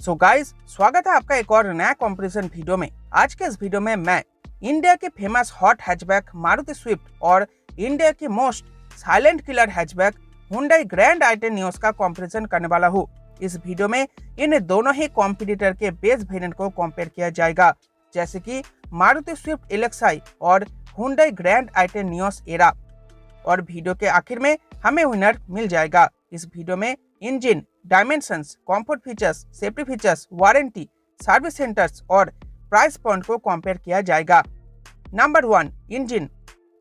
So guys, स्वागत है आपका एक और नया कंपैरिजन वीडियो में। आज के इस वीडियो में मैं इंडिया के famous hot hatchback Maruti Swift और इंडिया की most silent killer hatchback Hyundai Grand i10 Nios का कंपैरिजन करने वाला हूँ। इस वीडियो में इन दोनों ही कॉम्पिटिटर के बेस वेरिएंट को कंपेयर किया जाएगा, जैसे कि मारुति स्विफ्ट LXI और Hyundai Grand i10 Nios ERA। और वीडियो के आखिर में हमें विनर मिल जाएगा। इस वीडियो में engine, dimensions, comfort features, safety features, warranty, service centres और प्राइस पॉइंट को कंपेयर किया जाएगा। Number 1, engine.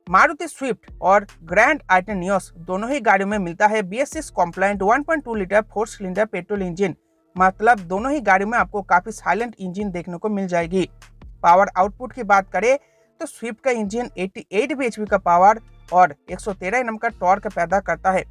मारुति स्विफ्ट और ग्रैंड i10 नियोस दोनों ही गाड़ियों में मिलता है BS6 compliant 1.2 litre 4 cylinder petrol engine. मतलब दोनों ही गाड़ियों में आपको काफी साइलेंट इंजन देखने को मिल जाएगी। पावर आउटपुट की बात करें तो स्विफ्ट का इंजन 88 bhp का पावर और 113 Nm का टॉर्क पैदा करता है,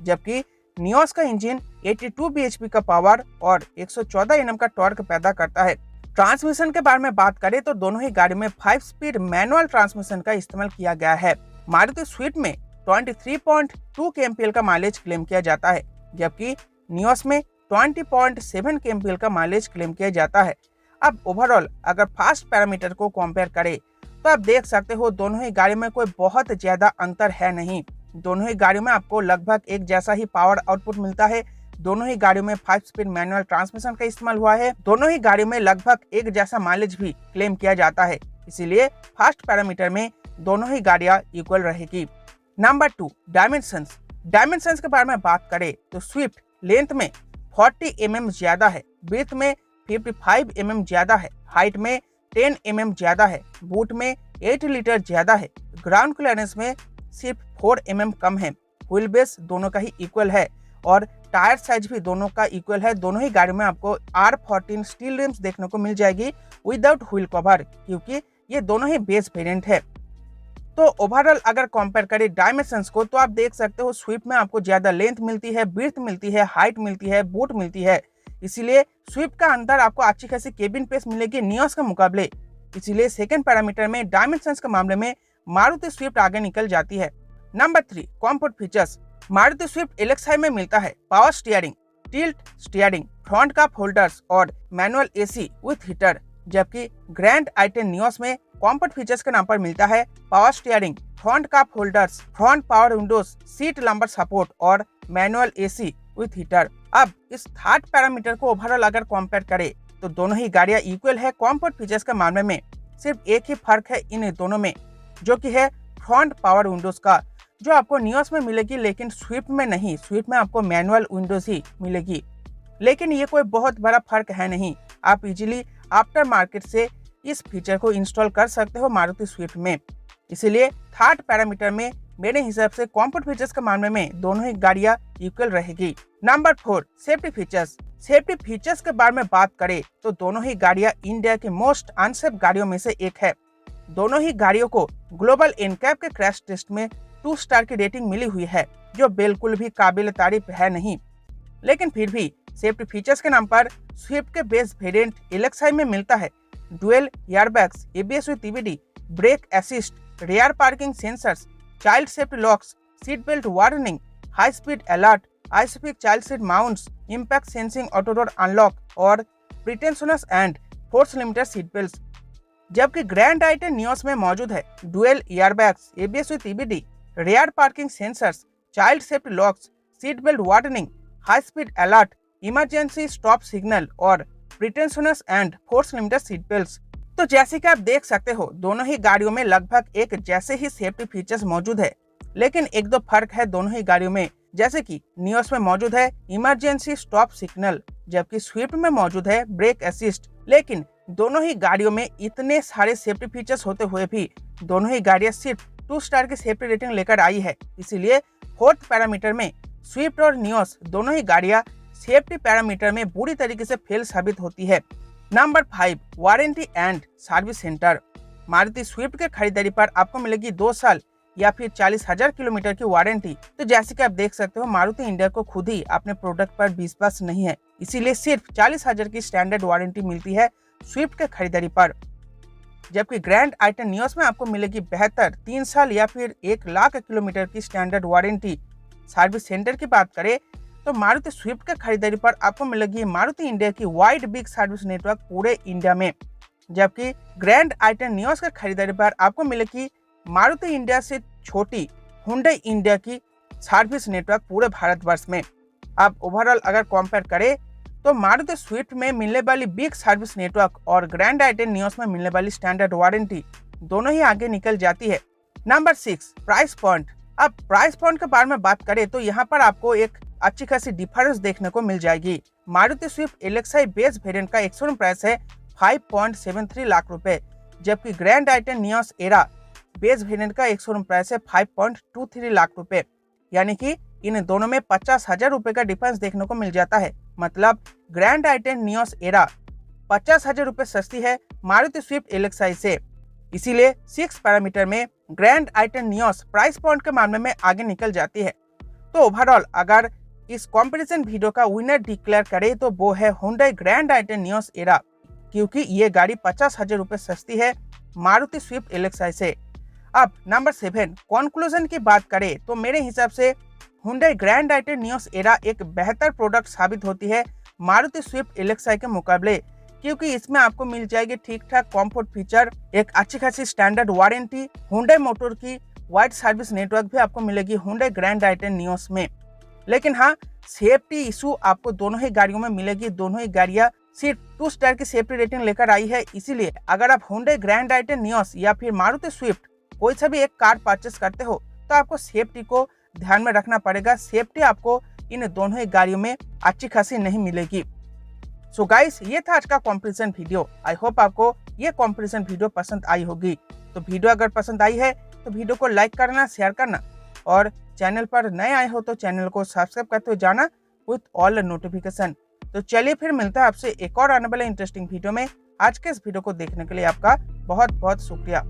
जबकि नियोस का इंजन 82 bhp का पावर और 114 Nm का टॉर्क पैदा करता है। ट्रांसमिशन के बारे में बात करें तो दोनों ही गाड़ी में 5 स्पीड मैनुअल ट्रांसमिशन का इस्तेमाल किया गया है। मारुति स्विफ्ट में 23.2 kmpl का माइलेज क्लेम किया जाता है, जबकि नियोस में 20.7 kmpl का माइलेज क्लेम किया जाता है। अब ओवरऑल अगर फास्ट पैरामीटर को कंपेयर करें तो आप देख सकते हो दोनों ही गाड़ी में कोई बहुत ज्यादा अंतर है नहीं। दोनों ही गाड़ियों में आपको लगभग एक जैसा ही पावर आउटपुट मिलता है। दोनों ही गाड़ियों में 5 स्पीड मैनुअल ट्रांसमिशन का इस्तेमाल हुआ है। दोनों ही गाड़ियों में लगभग एक जैसा माइलेज भी क्लेम किया जाता है, इसीलिए फास्ट पैरामीटर में दोनों ही गाड़ियां इक्वल रहेगी। Number 2, dimensions. डायमेंशंस के बारे में बात करें तो स्विफ्ट लेंथ में 40 mm ज्यादा है, ब्रेथ में 55 mm ज्यादा है, हाइट में 10 mm ज्यादा है, बूट में 8 लीटर ज्यादा है, ग्राउंड क्लियरेंस में सिर्फ 4 mm कम है। व्हील बेस दोनों का ही इक्वल है और टायर साइज भी दोनों का इक्वल है। दोनों ही गाड़ियों में आपको R14 स्टील रिम्स देखने को मिल जाएगी विदाउट व्हील कवर, क्योंकि ये दोनों ही बेस वेरिएंट है। तो ओवरऑल अगर कंपेयर करें डायमेंशंस को तो आप देख सकते हो स्विफ्ट में आपको ज्यादा लेंथ मिलती है, ब्रेथ मिलती है, हाइट मिलती है, बूट मिलती है, इसीलिए स्विफ्ट का अंदर आपको अच्छी खासी केबिन स्पेस मिलेगी नियोस के मुकाबले। इसीलिए सेकंड पैरामीटर में डायमेंशंस के मामले में मारुति स्विफ्ट आगे निकल जाती है। Number 3, comfort features. Maruti Swift LXI में मिलता है power steering, tilt steering, front cup holders और मैनुअल AC विथ हीटर, जबकि ग्रैंड i10 नियोस में कंफर्ट फीचर्स के नाम पर मिलता है power steering, front cup holders, front power Windows, seat lumbar support और मैनुअल AC विथ हीटर। अब इस थर्ड पैरामीटर को ओवरऑल अगर कंपेयर करें तो दोनों ही गाड़ियां इक्वल है कंफर्ट फीचर्स के मामले में। सिर्फ एक ही फर्क है इन दोनों में, जो कि है फ्रंट पावर विंडोज का, जो आपको नियोस में मिलेगी लेकिन स्विफ्ट में नहीं। स्विफ्ट में आपको मैनुअल विंडोज ही मिलेगी, लेकिन ये कोई बहुत बड़ा फर्क है नहीं। आप इजीली आफ्टर मार्केट से इस फीचर को इंस्टॉल कर सकते हो मारुति स्विफ्ट में। इसीलिए थर्ड पैरामीटर में मेरे हिसाब से कंफर्ट फीचर्स के मामले में दोनों ही गाड़ियां इक्वल रहेगी। Number 4, safety features. Safety features के बारे में बात करें तो दोनों ही गाड़ियां इंडिया की मोस्ट अनसेफ गाड़ियों में से एक है। दोनों ही गाड़ियों को ग्लोबल एनकैप के क्रैश टेस्ट में 2 स्टार की रेटिंग मिली हुई है, जो बिल्कुल भी काबिल तारीफ है नहीं। लेकिन फिर भी सेफ्टी फीचर्स के नाम पर स्विफ्ट के बेस वेरिएंट LXI में मिलता है dual airbags, ABS with EBD, brake assist, rear parking sensors, child safety locks, seat belt warning, high speed alert, ISOFIX child seat mounts, impact sensing auto door unlock और pretensioners and force limiter seat belt. जबकि grand i10 Nios में मौजूद है dual airbags, ABS with EBD, rear parking sensors, child safety locks, seat belt warning, high speed alert, emergency stop signal और pretensioners and force limiter seat belt. तो जैसे कि आप देख सकते हो दोनों ही गाड़ियों में लगभग एक जैसे ही सेफ्टी फीचर्स मौजूद है, लेकिन एक दो फर्क है दोनों ही गाड़ियों में। जैसे कि नियोस में मौजूद है इमरजेंसी स्टॉप सिग्नल, जबकि स्विफ्ट में मौजूद है ब्रेक असिस्ट। लेकिन दोनों ही गाड़ियों में इतने सारे सेफ्टी फीचर्स होते हुए भी दोनों ही गाड़ियां सिर्फ 2 स्टार की सेफ्टी रेटिंग लेकर आई है। इसीलिए फोर्थ पैरामीटर में स्विफ्ट और नियोस दोनों ही गाड़ियां सेफ्टी पैरामीटर में बुरी तरीके से फेल साबित होती है। Number 5, warranty and service centre. Maruti Swift के खरीदारी पर आपको मिलेगी 2 साल या फिर 40,000 किलोमीटर की वारंटी। तो जैसे कि आप देख सकते हो मारुति इंडिया को खुद ही अपने प्रोडक्ट पर विश्वास नहीं है, इसीलिए सिर्फ 40,000 की स्टैंडर्ड वारंटी मिलती है स्विफ्ट के खरीदारी पर। जबकि ग्रैंड i10 नियोस में आपको मिलेगी बेहतर 3 साल या फिर 1 लाख किलोमीटर की स्टैंडर्ड वारंटी। सर्विस सेंटर की बात करें तो मारुति स्विफ्ट के खरीदारी पर आपको मिलेगी मारुति इंडिया की वाइड बिग सर्विस नेटवर्क पूरे इंडिया में, जबकि ग्रैंड i10 नियोस के खरीदारी पर आपको मिलेगी मारुति इंडिया से छोटी हुंडई इंडिया की सर्विस नेटवर्क पूरे भारतवर्ष में। अब ओवरऑल अगर कंपेयर करें तो मारुति स्विफ्ट में मिलने वाली बिग सर्विस नेटवर्क और ग्रैंड i10 नियोस में मिलने वाली स्टैंडर्ड वारंटी दोनों ही आगे निकल जाती है। Number 6, price point. अब प्राइस पॉइंट के बारे में बात करें तो यहाँ पर आपको एक अच्छी खासी डिफरेंस देखने को मिल जाएगी। Maruti Swift LXI base variant का एक्सशोरूम प्राइस है 5.73 लाख रुपए, जबकि grand i10 Nios era base variant का एक्सशोरूम प्राइस है 5.23 लाख रुपए, यानी कि इन दोनों में 50,000 रुपए का डिफरेंस देखने को मिल जाता है। मतलब ग्रैंड i10 नियोस एरा 50,000 रुपए सस्ती है मारुति स्विफ्ट LXI से। इसीलिए 6 पैरामीटर में grand i10 Nios price point के मामले में आगे निकल जाती है। तो ओवरऑल अगर इस कंपैरिजन वीडियो का विनर डिक्लेयर करे तो वो है Hyundai grand i10 Nios era, क्योंकि ये गाड़ी 50,000 रुपए सस्ती है मारुति स्विफ्ट LXI से। अब नंबर 7, कंक्लूजन की बात करें तो मेरे हिसाब से Hyundai grand i10 Nios era एक बेहतर प्रोडक्ट साबित होती है मारुति स्विफ्ट LXI के मुकाबले, क्योंकि इसमें आपको मिल जाएगी ठीक ठाक कंफर्ट फीचर, एक अच्छी खासी स्टैंडर्ड वारंटी, हुंडई मोटर की वाइड सर्विस नेटवर्क भी आपको मिलेगी हुंडई ग्रैंड i10 नियोस में। लेकिन हाँ, सेफ्टी इशू आपको दोनों ही गाड़ियों में मिलेगी। दोनों ही गाड़ियां सिर्फ 2 स्टार की सेफ्टी रेटिंग लेकर आई है। इसीलिए अगर आप हुंडई ग्रैंड i10 नियोस या फिर मारुति स्विफ्ट कोई सा भी एक कार परचेस करते हो तो आपको सेफ्टी को ध्यान में रखना पड़ेगा। सेफ्टी आपको इन दोनों ही गाड़ियों में अच्छी खासी नहीं मिलेगी। सो गाइस, ये था आज का कंपैरिजन वीडियो। आई होप आपको ये कंपैरिजन वीडियो पसंद आई होगी। तो वीडियो अगर पसंद आई है तो वीडियो को लाइक करना, शेयर करना, और चैनल पर नए आए हो तो चैनल को सब्सक्राइब करते हुए जाना विथ ऑल नोटिफिकेशन। तो चलिए फिर मिलता है आपसे एक और आने वाले इंटरेस्टिंग वीडियो में। आज के इस वीडियो को देखने के लिए आपका बहुत बहुत शुक्रिया।